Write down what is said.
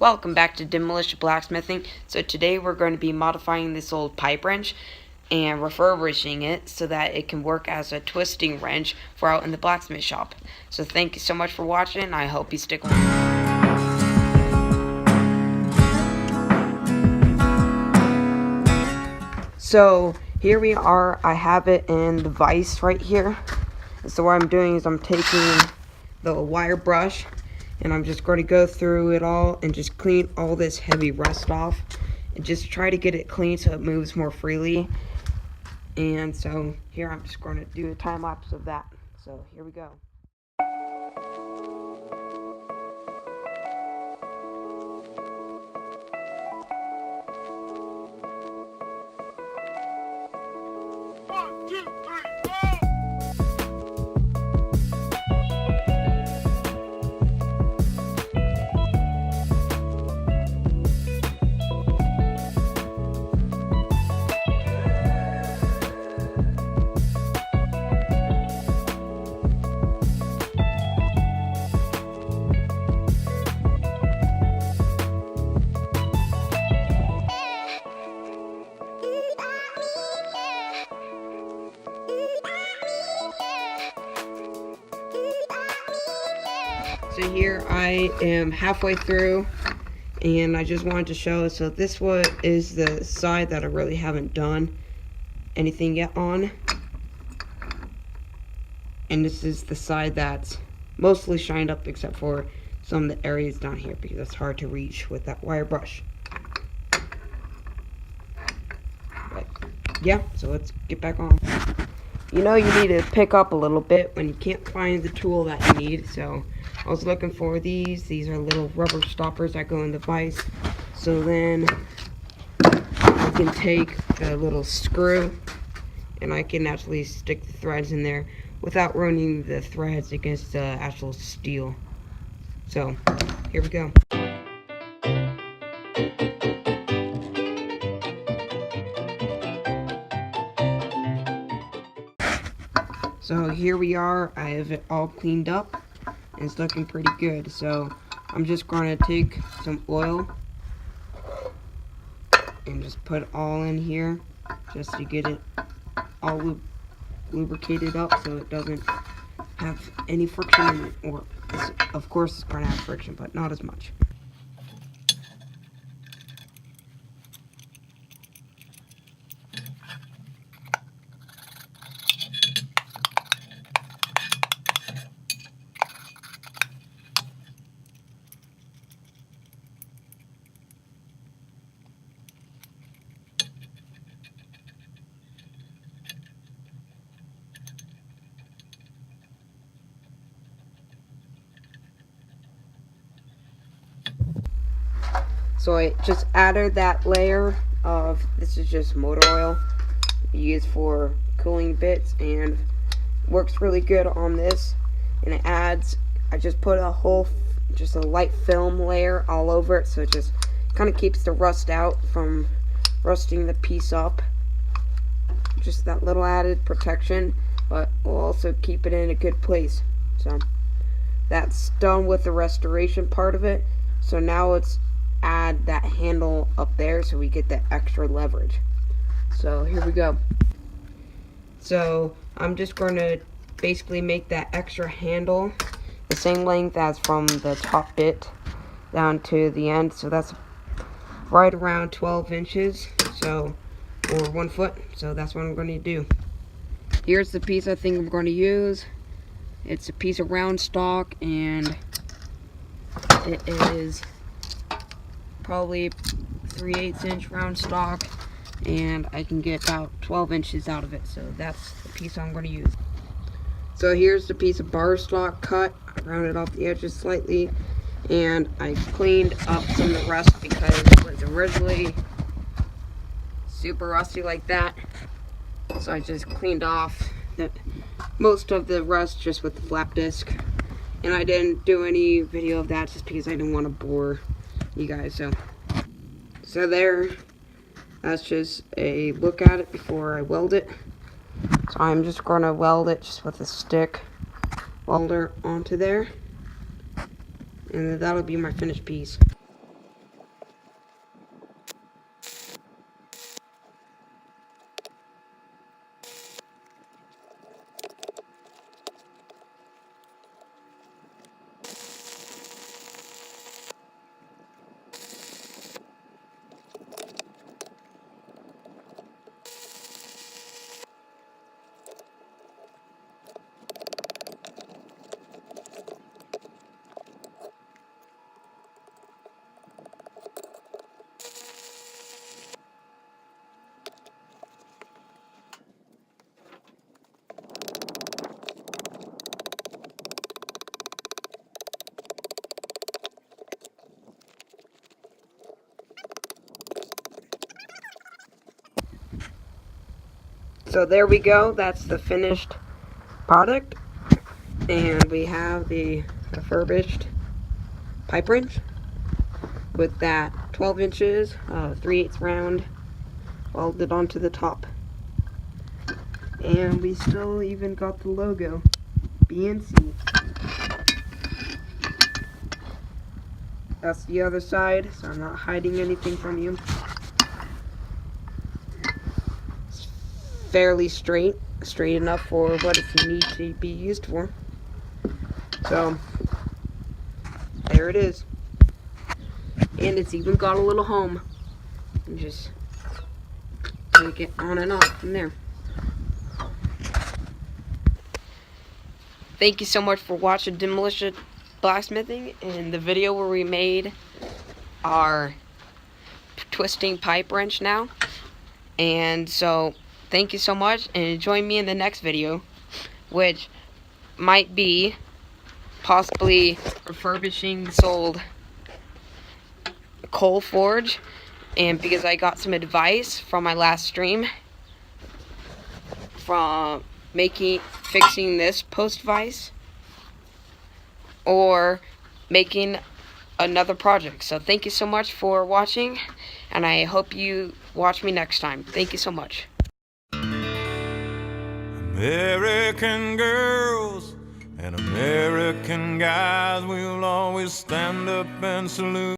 Welcome back to Demolition Blacksmithing. So today we're going to be modifying this old pipe wrench and refurbishing it so that it can work as a twisting wrench for out in the blacksmith shop. So thank you so much for watching, and I hope you stick with me. So here we are. I have it in the vise right here. So what I'm doing is I'm taking the wire brush and I'm just going to go through it all and just clean all this heavy rust off and just try to get it clean so it moves more freely. And so here I'm just going to do a time lapse of that. So here we go. One, two, three, go! So here I am halfway through, and I just wanted to show. So this is the side that I really haven't done anything yet on, and this is the side that's mostly shined up except for some of the areas down here because it's hard to reach with that wire brush. But yeah, so let's get back on. You know, you need to pick up a little bit when you can't find the tool that you need. So I was looking for these. These are little rubber stoppers that go in the vise. So then I can take the little screw and I can actually stick the threads in there without running the threads against the actual steel. So here we go. So here we are. I have it all cleaned up and it's looking pretty good. So I'm just going to take some oil and just put it all in here just to get it all lubricated up so it doesn't have any friction in it. Or of course it's going to have friction, but not as much. So I just added that layer of, this is just motor oil used for cooling bits, and works really good on this. And it adds, I just put just a light film layer all over it, so it just kind of keeps the rust out from rusting the piece up. Just that little added protection, but will also keep it in a good place. So that's done with the restoration part of it. So now let's add that handle up there so we get the extra leverage. So here we go. So I'm just going to basically make that extra handle the same length as from the top bit down to the end. So that's right around 12 inches, so, or 1 foot. So that's what I'm going to do. Here's the piece I think I'm going to use. It's a piece of round stock, and it is probably 3/8 inch round stock, and I can get about 12 inches out of it. So that's the piece I'm going to use. So here's the piece of bar stock cut. I rounded off the edges slightly, and I cleaned up some of the rust because it was originally super rusty like that. So I just cleaned off most of the rust just with the flap disc, and I didn't do any video of that just because I didn't want to bore you guys. So there, that's just a look at it before I weld it. So I'm just going to weld it just with a stick welder onto there, and that'll be my finished piece. So there we go. That's the finished product. And we have the refurbished pipe wrench with that 12 inches, 3/8 round welded onto the top. And we still even got the logo, BNC. That's the other side, so I'm not hiding anything from you. It's fairly straight enough for what it needs to be used for. So, there it is. And it's even got a little home. You just take it on and off from there. Thank you so much for watching Demolition Blacksmithing and the video where we made our twisting pipe wrench now. And so, thank you so much, and join me in the next video, which might be possibly refurbishing this old coal forge. And because I got some advice from my last stream from fixing this post vise or making another project. So thank you so much for watching, and I hope you watch me next time. Thank you so much. American girls and American guys will always stand up and salute.